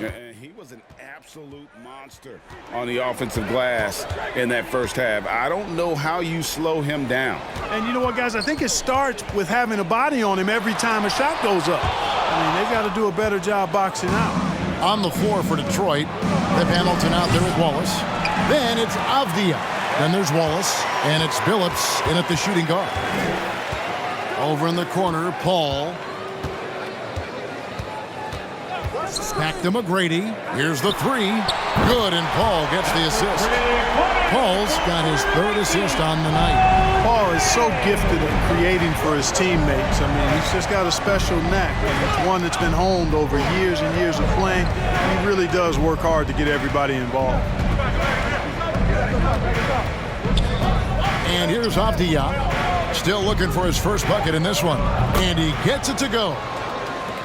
And he was an absolute monster on the offensive glass in that first half. I don't know how you slow him down. And you know what, guys? I think it starts with having a body on him every time a shot goes up. I mean, they've got to do a better job boxing out. On the floor for Detroit, Rip Hamilton out there with Wallace. Then it's Avdia. Then there's Wallace, and it's Billups in at the shooting guard. Over in the corner, Paul. Back to McGrady. Here's the three. Good, and Paul gets the assist. Paul's got his third assist on the night. Paul is so gifted at creating for his teammates. I mean, he's just got a special knack. And it's one that's been honed over years and years of playing. He really does work hard to get everybody involved. And here's Avdia. Still looking for his first bucket in this one. And he gets it to go.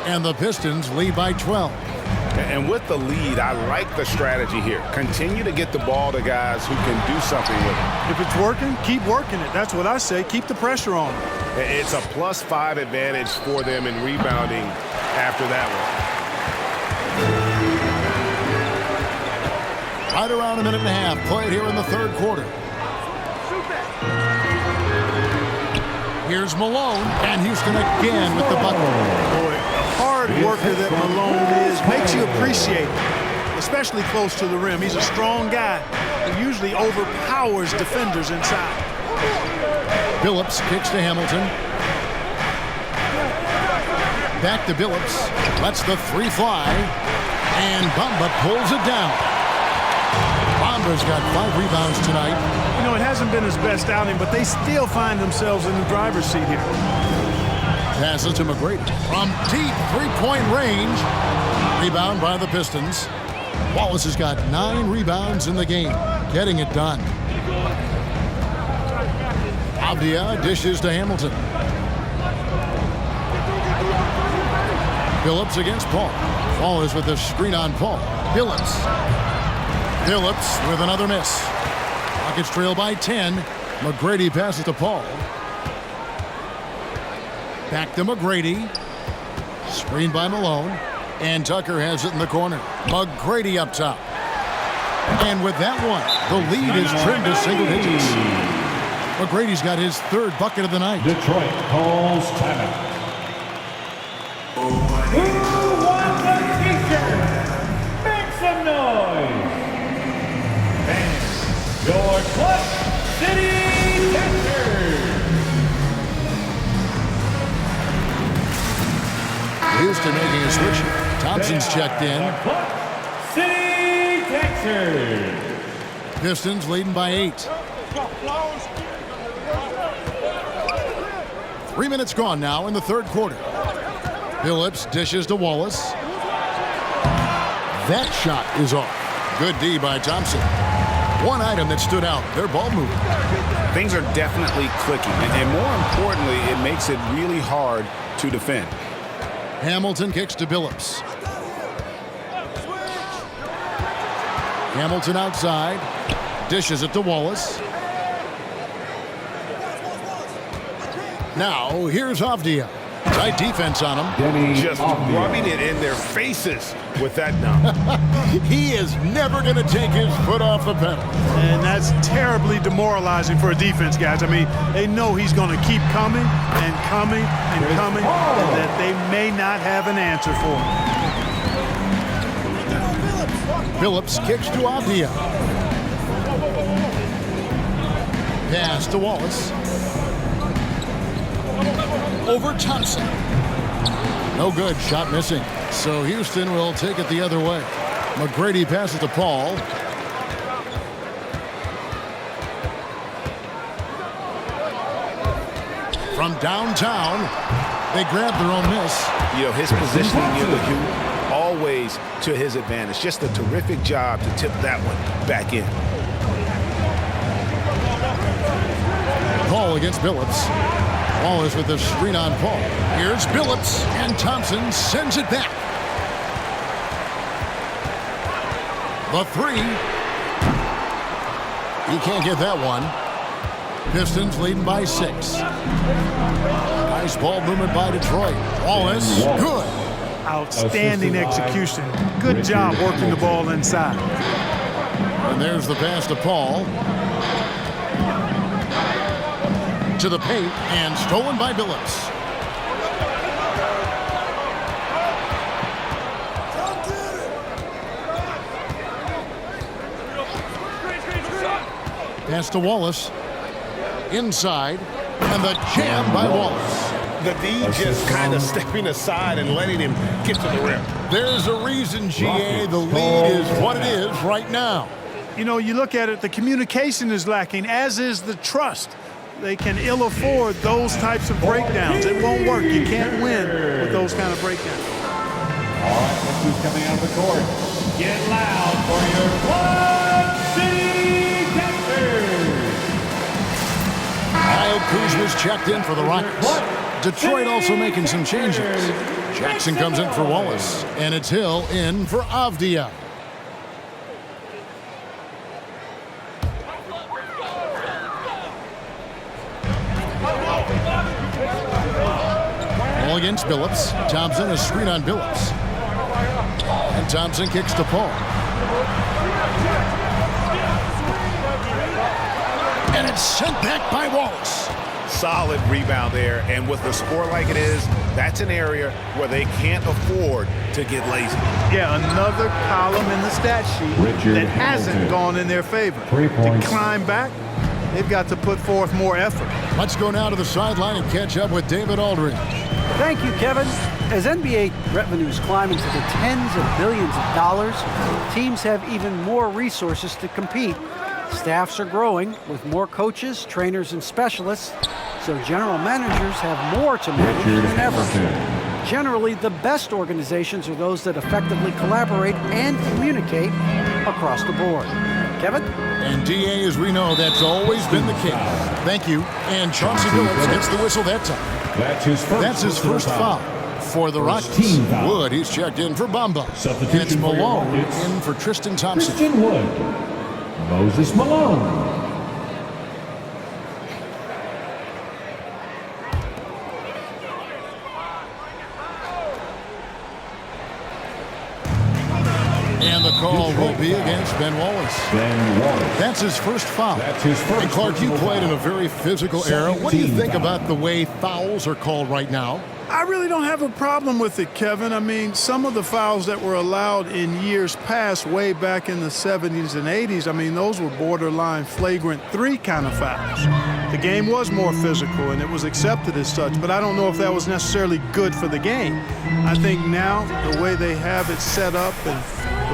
And the Pistons lead by 12. And with the lead, I like the strategy here. Continue to get the ball to guys who can do something with it. If it's working, keep working it. That's what I say. Keep the pressure on. It's a +5 advantage for them in rebounding after that one. Right around a minute and a half played here in the third quarter. Here's Malone, and Houston again with the bucket. Boy, hard worker that Malone is makes you appreciate it, especially close to the rim. He's a strong guy who usually overpowers defenders inside. Billups kicks to Hamilton. Back to Billups. Lets the three fly, and Bamba pulls it down. Bamba's got 5 rebounds tonight. You know, it hasn't been his best outing, but they still find themselves in the driver's seat here. Passes to McGrady from deep three-point range. Rebound by the Pistons. Wallace has got 9 rebounds in the game, getting it done. Avdia dishes to Hamilton. Billups against Paul. Paul is with the screen on Paul. Billups with another miss. Rockets trail by 10. McGrady passes to Paul. Back to McGrady. Screened by Malone. And Tucker has it in the corner. McGrady up top. And with that one, the lead is trimmed to single digits. McGrady's got his third bucket of the night. Detroit calls timeout. Who won the t-shirt? Make some noise. And your Clutch City Texans. Houston making a switch. Thompson's checked in. Clutch City Texans. Pistons leading by 8. 3 minutes gone now in the third quarter. Billups dishes to Wallace. That shot is off. Good D by Thompson. One item that stood out, their ball movement. Things are definitely clicking, and more importantly, it makes it really hard to defend. Hamilton kicks to Billups. Hamilton outside. Dishes it to Wallace. Now, here's Avdia. Tight defense on him. Just rubbing it in their faces with that dunk. He is never going to take his foot off the pedal. And that's terribly demoralizing for a defense, guys. I mean, they know he's going to keep coming and coming and coming, and that they may not have an answer for him. Billups kicks to Avdia. Pass to Wallace. Over Thompson. No good. Shot missing. So Houston will take it the other way. McGrady passes to Paul. From downtown, they grab their own miss. You know, his positioning near the hoop, always to his advantage. Just a terrific job to tip that one back in. Paul against Billups. Wallace with the screen on Paul. Here's Billups, and Thompson sends it back. The three. He can't get that one. Pistons leading by 6. Nice ball movement by Detroit. Wallace, good. outstanding execution. Good job working the ball inside. And there's the pass to Paul. To the paint, and stolen by Billups. Pass to Wallace. Inside, and the jam by Wallace. The D just kind of stepping aside and letting him get to the rim. There's a reason, GA, the lead is what it is right now. You know, you look at it, the communication is lacking, as is the trust. They can ill afford those types of breakdowns. It won't work. You can't win with those kind of breakdowns. All right, look who's coming out of the court. Get loud for your Quad City Captors. Kyle Kuzma's checked in for the Rockets. Detroit also making some changes. Jackson comes in for Wallace, and it's Hill in for Avdia. Ball against Billups. Thompson, a screen on Billups. And Thompson kicks to Paul. And it's sent back by Wallace. Solid rebound there, and with the score like it is, that's an area where they can't afford to get lazy. Yeah, another column in the stat sheet that hasn't gone in their favor. To climb back, they've got to put forth more effort. Let's go now to the sideline and catch up with David Aldridge. Thank you, Kevin. As NBA revenues climb into the tens of billions of dollars, teams have even more resources to compete. Staffs are growing with more coaches, trainers, and specialists, so general managers have more to manage than ever. Generally, the best organizations are those that effectively collaborate and communicate across the board. Kevin? And DA, as we know, that's always been the case. Thank you. And Chauncey Billups gets the whistle that time. That's his first foul for the Rockets. Wood, he's checked in for Bamba. And it's Malone in for Tristan Thompson. Christian Wood. Moses Malone. And the call will be against Ben Wallace. That's his first foul. And Clark, you played in a very physical era. What do you think about the way fouls are called right now? I really don't have a problem with it, Kevin. I mean, some of the fouls that were allowed in years past, way back in the 70s and 80s, I mean, those were borderline flagrant 3 kind of fouls. The game was more physical, and it was accepted as such, but I don't know if that was necessarily good for the game. I think now, the way they have it set up and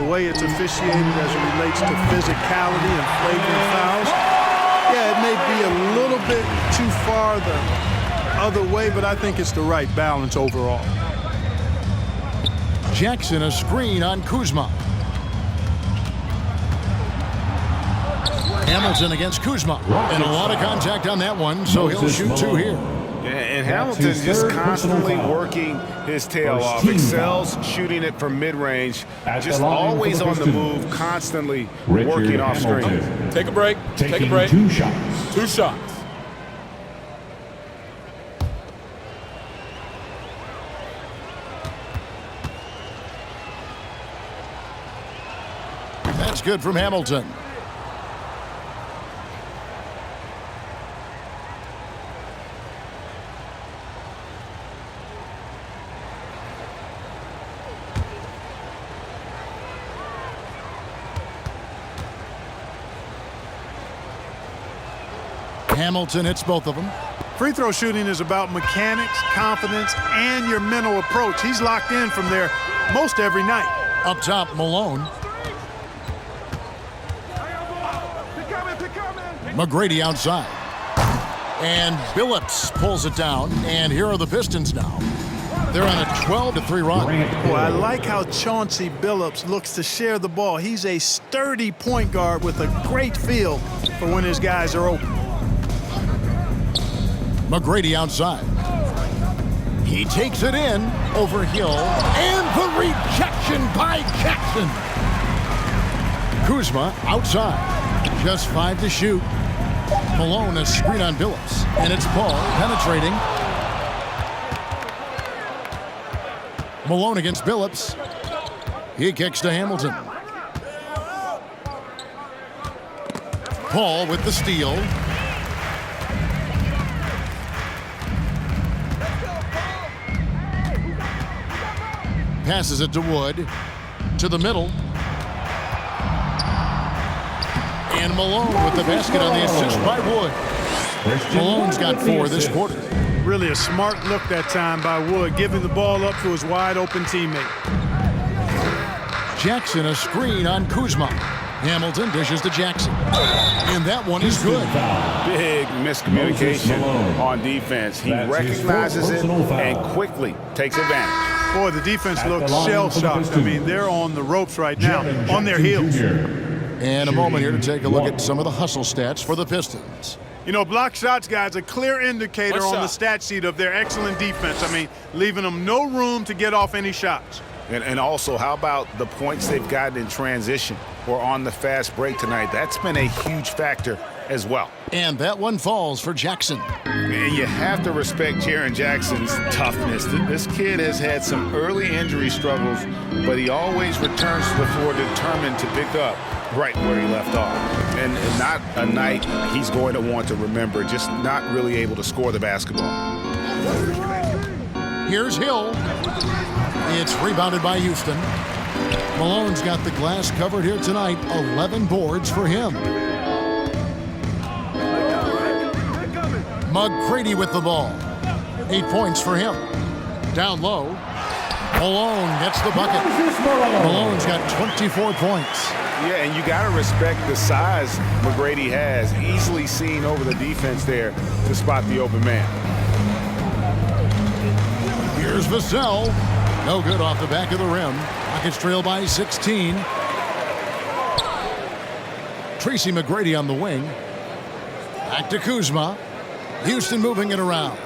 the way it's officiated as it relates to physicality and flagrant fouls, yeah, it may be a little bit too far the other way, but I think it's the right balance overall. Jackson, a screen on Kuzma. Hamilton against Kuzma. And a lot of contact on that one, so he'll shoot 2 here. Yeah, and Hamilton just constantly working his tail off. Excels shooting it from mid-range. Just always on the move, constantly working off screen. Take a break. Take a break. 2 shots. 2 shots. That's good from Hamilton. Hamilton hits both of them. Free throw shooting is about mechanics, confidence, and your mental approach. He's locked in from there most every night. Up top, Malone. McGrady outside. And Billups pulls it down. And here are the Pistons now. They're on a 12-3 run. Boy, I like how Chauncey Billups looks to share the ball. He's a sturdy point guard with a great feel for when his guys are open. McGrady outside. He takes it in over Hill. And the rejection by Jackson. Kuzma outside. Just 5 to shoot. Malone, a screen on Billups. And it's Paul penetrating. Malone against Billups. He kicks to Hamilton. Paul with the steal. Passes it to Wood. To the middle. And Malone with the basket on the assist by Wood. Malone's got 4 this quarter. Really a smart look that time by Wood, giving the ball up to his wide-open teammate. Jackson a screen on Kuzma. Hamilton dishes to Jackson. And that one is good. Big miscommunication on defense. He recognizes it and quickly takes advantage. Boy, the defense looks shell-shocked. I mean, they're on the ropes right now, on their heels. And a moment here to take a look at some of the hustle stats for the Pistons. You know, block shots, guys, a clear indicator on the stat sheet of their excellent defense. I mean, leaving them no room to get off any shots. And also, how about the points they've gotten in transition or on the fast break tonight? That's been a huge factor as well. And that one falls for Jackson. And you have to respect Jaren Jackson's toughness. This kid has had some early injury struggles, but he always returns to the floor determined to pick up right where he left off. And not a night he's going to want to remember, just not really able to score the basketball. Here's Hill. It's rebounded by Houston. Malone's got the glass covered here tonight. 11 boards for him. McGrady with the ball. 8 points for him. Down low. Malone gets the bucket. Malone's got 24 points. Yeah, and you got to respect the size McGrady has. Easily seen over the defense there to spot the open man. Here's Vassell. No good off the back of the rim. Rockets trail by 16. Tracy McGrady on the wing. Back to Kuzma. Houston moving it around.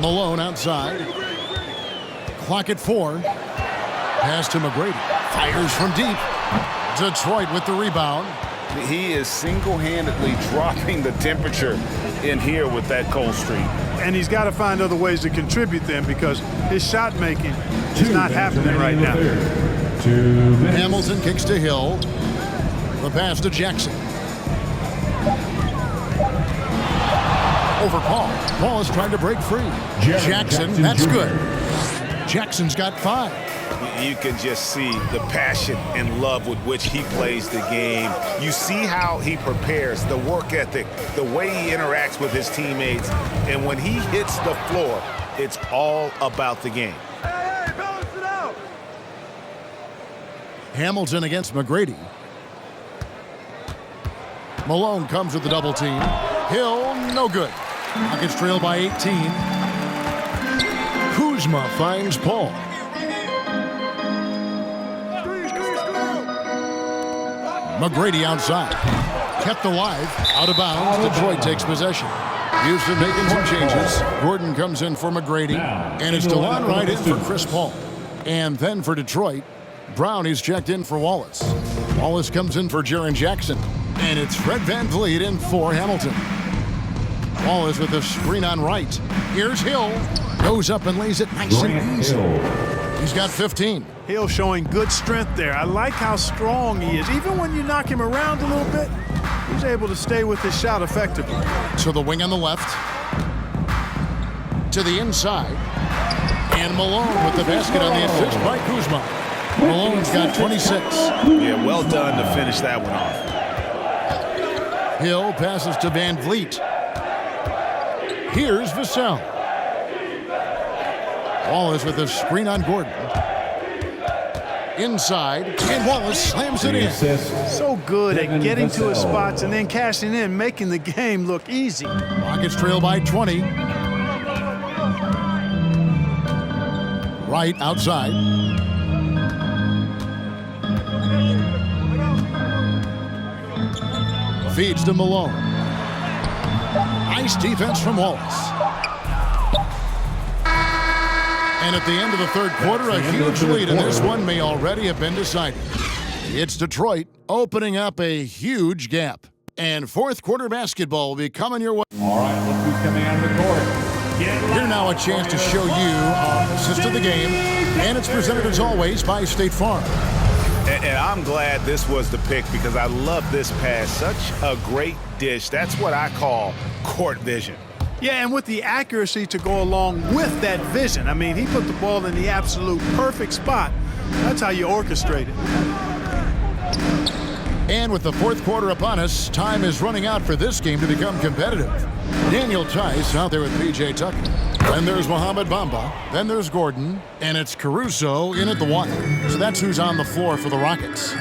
Malone outside. Clock at 4. Pass to McGrady. Fires from deep. Detroit with the rebound. He is single-handedly dropping the temperature in here with that cold streak. And he's got to find other ways to contribute them because his shot making is not happening right now. Hamilton kicks to Hill. The pass to Jackson. Over Paul. Paul is trying to break free. Jackson, that's good. Jackson's got 5. You can just see the passion and love with which he plays the game. You see how he prepares, the work ethic, the way he interacts with his teammates. And when he hits the floor, it's all about the game. Hey, balance it out. Hamilton against McGrady. Malone comes with the double team. Hill, no good. Rockets trail by 18. Kuzma finds Paul. McGrady outside. Kept alive. Out of bounds. Detroit takes possession. Houston making some changes. Gordon comes in for McGrady. And it's DeLon right in for Chris Paul. And then for Detroit, Brown is checked in for Wallace. Wallace comes in for Jaren Jackson. And it's Fred VanVleet in for Hamilton. Wallace with a screen on right. Here's Hill. Goes up and lays it nice and easy. He's got 15. Hill showing good strength there. I like how strong he is. Even when you knock him around a little bit, he's able to stay with his shot effectively. To the wing on the left. To the inside. And Malone with the basket on the assist by Kuzma. Malone's got 26. Yeah, well done to finish that one off. Hill passes to VanVleet. Here's Vassell. Wallace with a screen on Gordon. Inside, and Wallace slams it in. So good at getting to his spots and then cashing in, making the game look easy. Rockets trail by 20. Right outside. Feeds to Malone. Nice defense from Wallace. And at the end of the third quarter, a huge lead, and this one may already have been decided. It's Detroit opening up a huge gap. And fourth quarter basketball will be coming your way. All right, look who's coming out of the court. Here now a chance to show you assist of the game, and it's presented as always by State Farm. And I'm glad this was the pick because I love this pass. Such a great dish. That's what I call court vision. Yeah, and with the accuracy to go along with that vision. I mean, he put the ball in the absolute perfect spot. That's how you orchestrate it. And with the fourth quarter upon us, time is running out for this game to become competitive. Daniel Tice out there with P.J. Tucker. Then there's Mohamed Bamba. Then there's Gordon. And it's Caruso in at the one. So that's who's on the floor for the Rockets.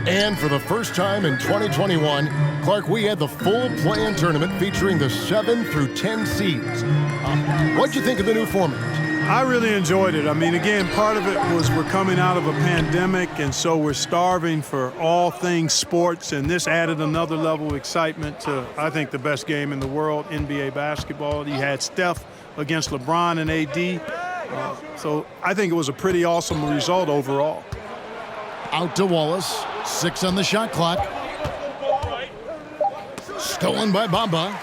And for the first time in 2021, Clark, we had the full play-in tournament featuring the 7 through 10 seeds. What'd you think of the new format? I really enjoyed it. I mean, again, part of it was we're coming out of a pandemic, and so we're starving for all things sports, and this added another level of excitement to, I think, the best game in the world, NBA basketball. You had Steph against LeBron and AD, so I think it was a pretty awesome result overall. Out to Wallace, 6 on the shot clock. Stolen by Bamba.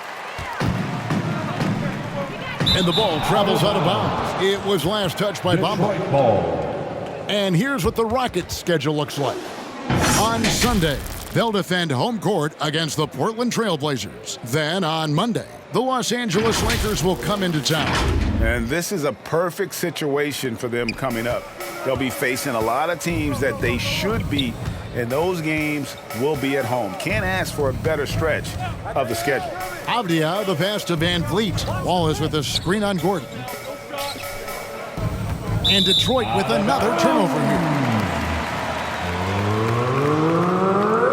And the ball travels out of bounds. It was last touched by Bamba. And here's what the Rockets' schedule looks like. On Sunday, they'll defend home court against the Portland Trail Blazers. Then on Monday, the Los Angeles Lakers will come into town. And this is a perfect situation for them coming up. They'll be facing a lot of teams that they should beat, and those games will be at home. Can't ask for a better stretch of the schedule. Avdia, the pass to Van Vliet. Wallace with a screen on Gordon. And Detroit with another turnover here.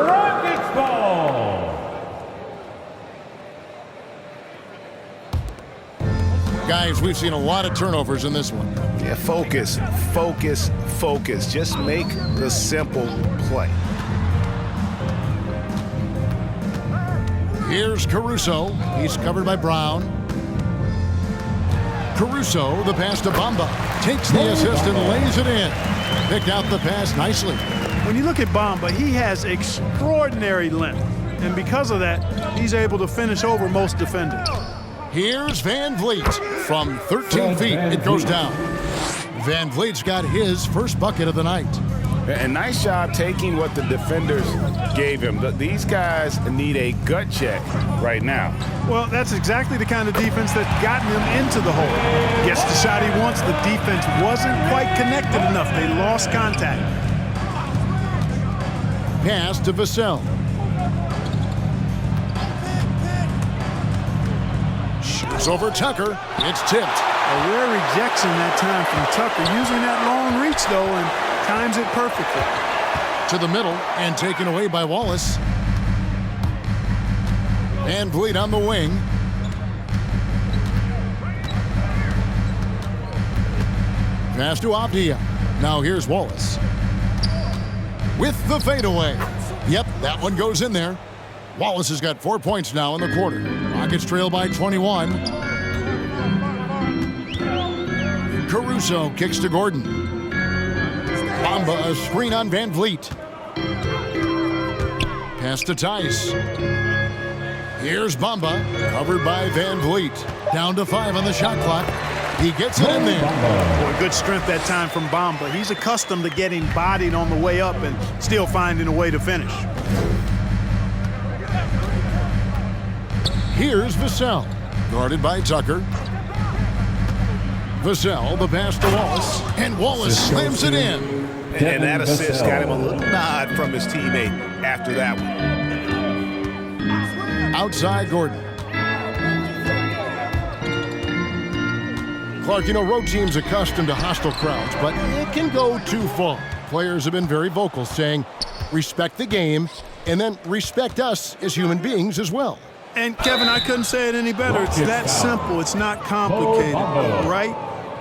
Rockets ball. Guys, we've seen a lot of turnovers in this one. Yeah, focus, focus, focus. Just make the simple play. Here's Caruso. He's covered by Brown. Caruso, the pass to Bamba. Takes the assist and lays it in. Picked out the pass nicely. When you look at Bamba, he has extraordinary length, and because of that, he's able to finish over most defenders. Here's Van Vliet. From 13 feet, it goes down. Van Vliet's got his first bucket of the night. And nice job taking what the defenders gave him. These guys need a gut check right now. Well, that's exactly the kind of defense that's gotten him into the hole. Gets the shot he wants. The defense wasn't quite connected enough. They lost contact. Pass to Vassell. Shoots over Tucker. It's tipped. A rare rejection that time from Tucker. Using that long reach, though, and times it perfectly. To the middle and taken away by Wallace. Van Vliet on the wing. Pass to Avdia. Now here's Wallace. With the fadeaway. Yep, that one goes in there. Wallace has got 4 points now in the quarter. Rockets trail by 21. Caruso kicks to Gordon. Bamba, a screen on Van Vliet. Pass to Tice. Here's Bamba, covered by Van Vliet. Down to 5 on the shot clock. He gets it in there. Boy, good strength that time from Bamba. He's accustomed to getting bodied on the way up and still finding a way to finish. Here's Vassell, guarded by Tucker. Vassell, the pass to Wallace, and Wallace slams it in. And that assist got him a little nod from his teammate after that one. Outside Gordon. Clark, you know, road teams accustomed to hostile crowds, but it can go too far. Players have been very vocal, saying, respect the game, and then respect us as human beings as well. And, Kevin, I couldn't say it any better. It's that simple. It's not complicated, right?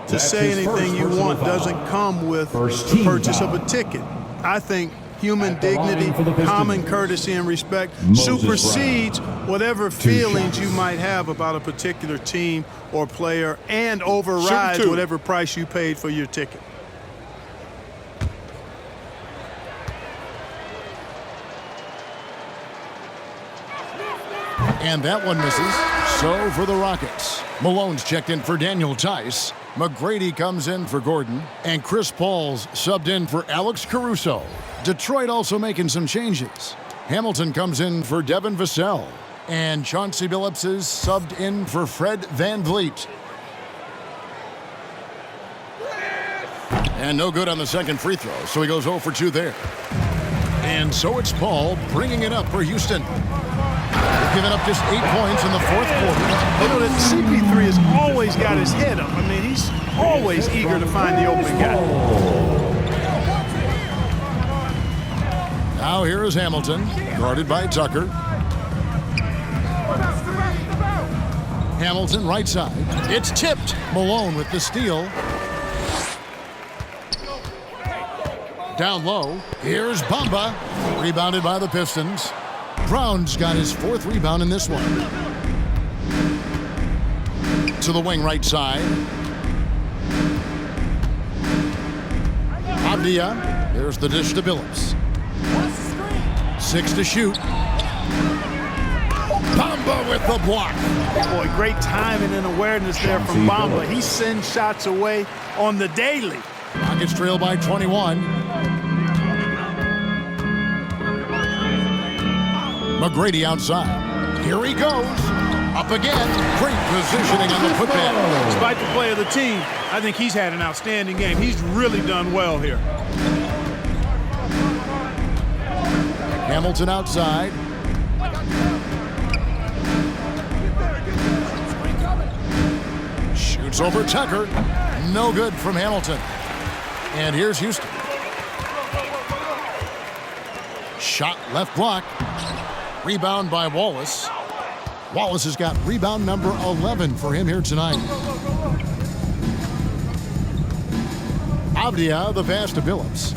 To say anything you want doesn't come with the purchase of a ticket. I think human dignity, common courtesy, and respect supersedes whatever feelings you might have about a particular team or player and overrides whatever price you paid for your ticket. And that one misses. So for the Rockets, Malone's checked in for Daniel Tice. McGrady comes in for Gordon. And Chris Paul's subbed in for Alex Caruso. Detroit also making some changes. Hamilton comes in for Devin Vassell. And Chauncey Billups is subbed in for Fred VanVleet. And no good on the second free throw, so he goes 0 for 2 there. And so it's Paul bringing it up for Houston. They've given up just 8 points in the fourth quarter. You know, that CP3 has always got his head up. I mean, he's always eager to find the open guy. Now here is Hamilton, guarded by Tucker. Hamilton right side. It's tipped. Malone with the steal. Down low. Here's Bamba. Rebounded by the Pistons. Brown's got his 4th rebound in this one. To the wing right side. Abdia. There's the dish to Billups. 6 to shoot. Bamba with the block. Boy, great timing and awareness there from Bamba. He sends shots away on the daily. Rockets trail by 21. McGrady outside. Here he goes. Up again. Great positioning on the putback. Despite the play of the team, I think he's had an outstanding game. He's really done well here. Hamilton outside. Shoots over Tucker. No good from Hamilton. And here's Houston. Shot left block. Rebound by Wallace. Wallace has got rebound number 11 for him here tonight. Abdia, the pass to Billups.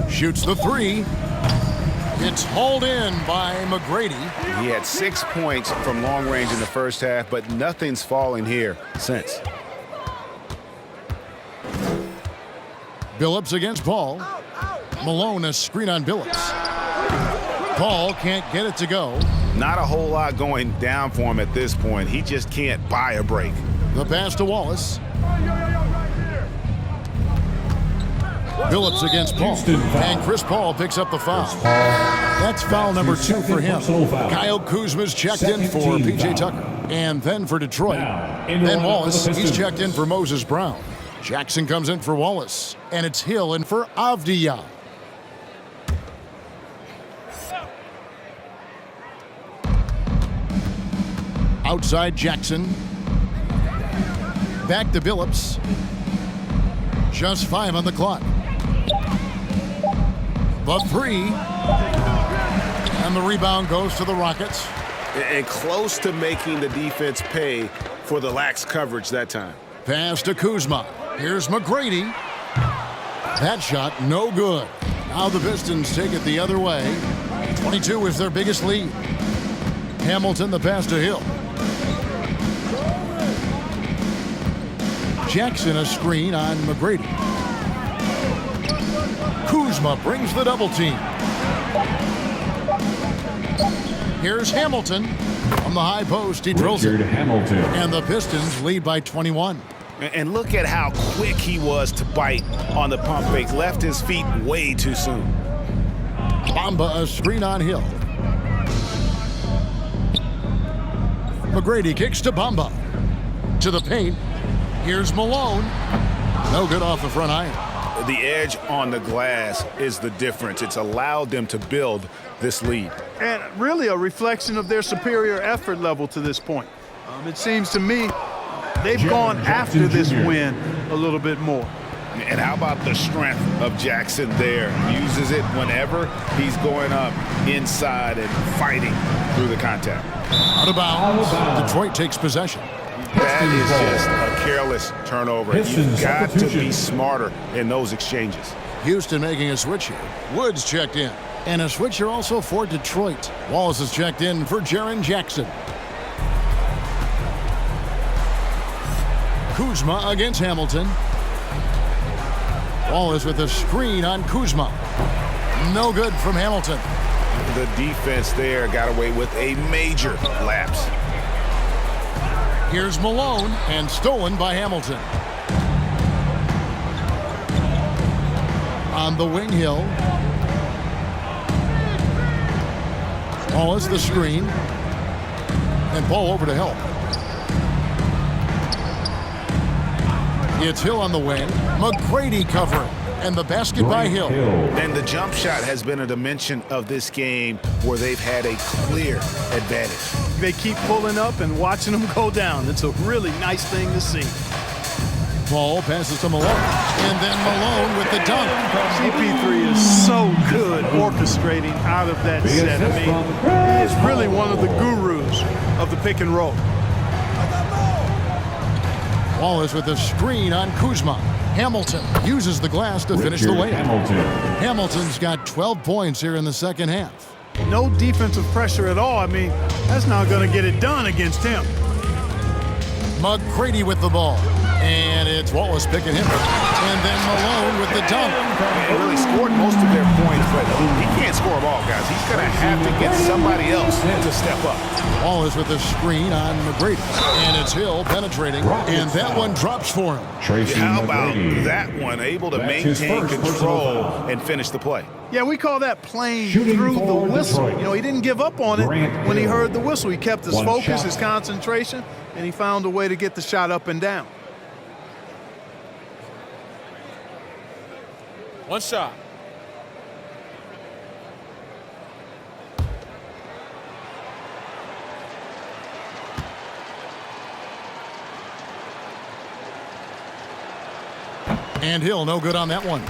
Shoots the 3. It's hauled in by McGrady. He had 6 points from long range in the first half, but nothing's falling here since. Billups against Paul. Malone a screen on Billups. Paul can't get it to go. Not a whole lot going down for him at this point. He just can't buy a break. The pass to Wallace. Billups against Paul. And Chris Paul picks up the foul. That's foul number 2 for him. Kyle Kuzma's checked in for P.J. Tucker. And then for Detroit. Ben Wallace, he's checked in for Moses Brown. Jackson comes in for Wallace. And it's Hill in for Avdia. Outside Jackson. Back to Billups. Just 5 on the clock. The 3. And the rebound goes to the Rockets. And close to making the defense pay for the lax coverage that time. Pass to Kuzma. Here's McGrady. That shot no good. Now the Pistons take it the other way. 22 is their biggest lead. Hamilton the pass to Hill. Jackson a screen on McGrady. Kuzma brings the double team. Here's Hamilton. On the high post, he drills it. Hamilton. And the Pistons lead by 21. And look at how quick he was to bite on the pump fake. Left his feet way too soon. Bamba a screen on Hill. McGrady kicks to Bamba. To the paint. Here's Malone. No good off the front iron. The edge on the glass is the difference. It's allowed them to build this lead. And really a reflection of their superior effort level to this point. It seems to me they've gone after this win a little bit more. And how about the strength of Jackson there? Uses it whenever he's going up inside and fighting through the contact. Out of bounds. Detroit takes possession. That is just a careless turnover. You've got to be smarter in those exchanges. Houston making a switch here. Woods checked in. And a switch here also for Detroit. Wallace is checked in for Jaren Jackson. Kuzma against Hamilton. Wallace with a screen on Kuzma. No good from Hamilton. The defense there got away with a major lapse. Here's Malone, and stolen by Hamilton. On the wing, Hill. Wallace the screen. And Paul over to help. It's Hill on the wing. McGrady covering. And the basket by Hill. And the jump shot has been a dimension of this game where they've had a clear advantage. They keep pulling up and watching them go down. It's a really nice thing to see. Paul passes to Malone. And then Malone with the dunk. CP3 is so good orchestrating out of that set. I mean, he is really one of the gurus of the pick and roll. Wallace with a screen on Kuzma. Hamilton uses the glass to finish the layup. Hamilton's got 12 points here in the second half. No defensive pressure at all. I mean, that's not going to get it done against him. McGrady with the ball. And it's Wallace picking him. And then Malone with the dunk. He really scored most of their points, but he can't score them all, guys. He's going to have to get somebody else to step up. Wallace with a screen on McGrady. And it's Hill penetrating. And that one drops for him. How about that one? Able to maintain control and finish the play. Yeah, we call that playing through the whistle. You know, he didn't give up on it when he heard the whistle. He kept his focus, his concentration, and he found a way to get the shot up and down. One shot. And Hill no good on that one.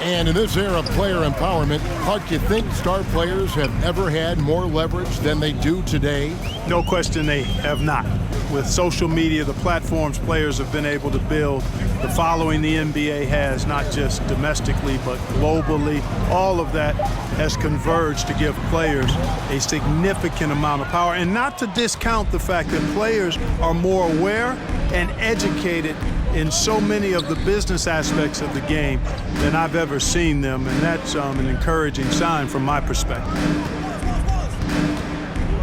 And in this era of player empowerment, Clark, you think star players have ever had more leverage than they do today? No question they have not. With social media, the platforms players have been able to build, the following the NBA has, not just domestically, but globally, all of that has converged to give players a significant amount of power. And not to discount the fact that players are more aware and educated in so many of the business aspects of the game than I've ever seen them, and that's an encouraging sign from my perspective.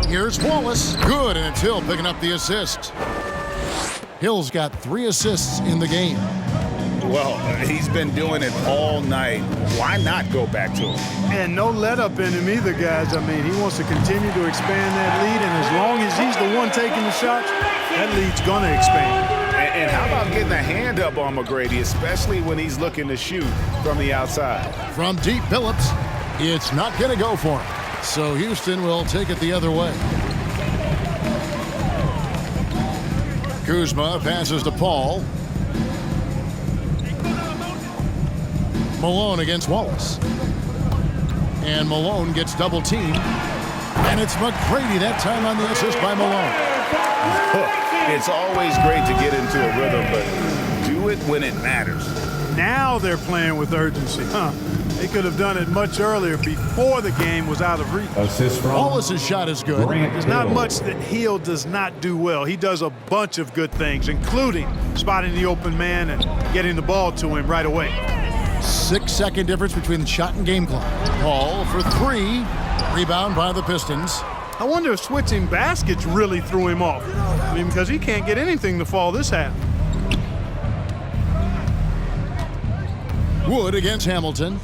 Here's Wallace. Good, and it's Hill picking up the assist. Hill's got 3 assists in the game. Well, he's been doing it all night. Why not go back to him? And no let up in him either, guys. I mean, he wants to continue to expand that lead, and as long as he's the one taking the shots, that lead's going to expand. And how about getting a hand up on McGrady, especially when he's looking to shoot from the outside? From deep, Phillips. It's not going to go for him. So Houston will take it the other way. Kuzma passes to Paul. Malone against Wallace. And Malone gets double teamed. And it's McGrady that time on the assist by Malone. It's always great to get into a rhythm, but do it when it matters. Now they're playing with urgency, huh? They could have done it much earlier before the game was out of reach. Wallace's shot is good. There's not much that Hill does not do well. He does a bunch of good things, including spotting the open man and getting the ball to him right away. 6-second difference between the shot and game clock. Paul for 3. Rebound by the Pistons. I wonder if switching baskets really threw him off. I mean, because he can't get anything to fall this half. Wood against Hamilton.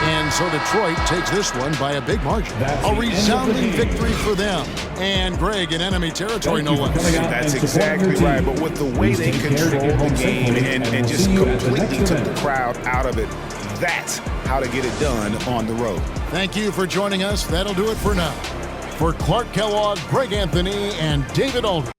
And so Detroit takes this one by a big margin. A resounding victory for them. And Greg in enemy territory, no less. That's exactly right. But with the way they controlled the game and just completely took the crowd out of it, that's how to get it done on the road. Thank you for joining us. That'll do it for now. For Clark Kellogg, Greg Anthony, and David Aldridge.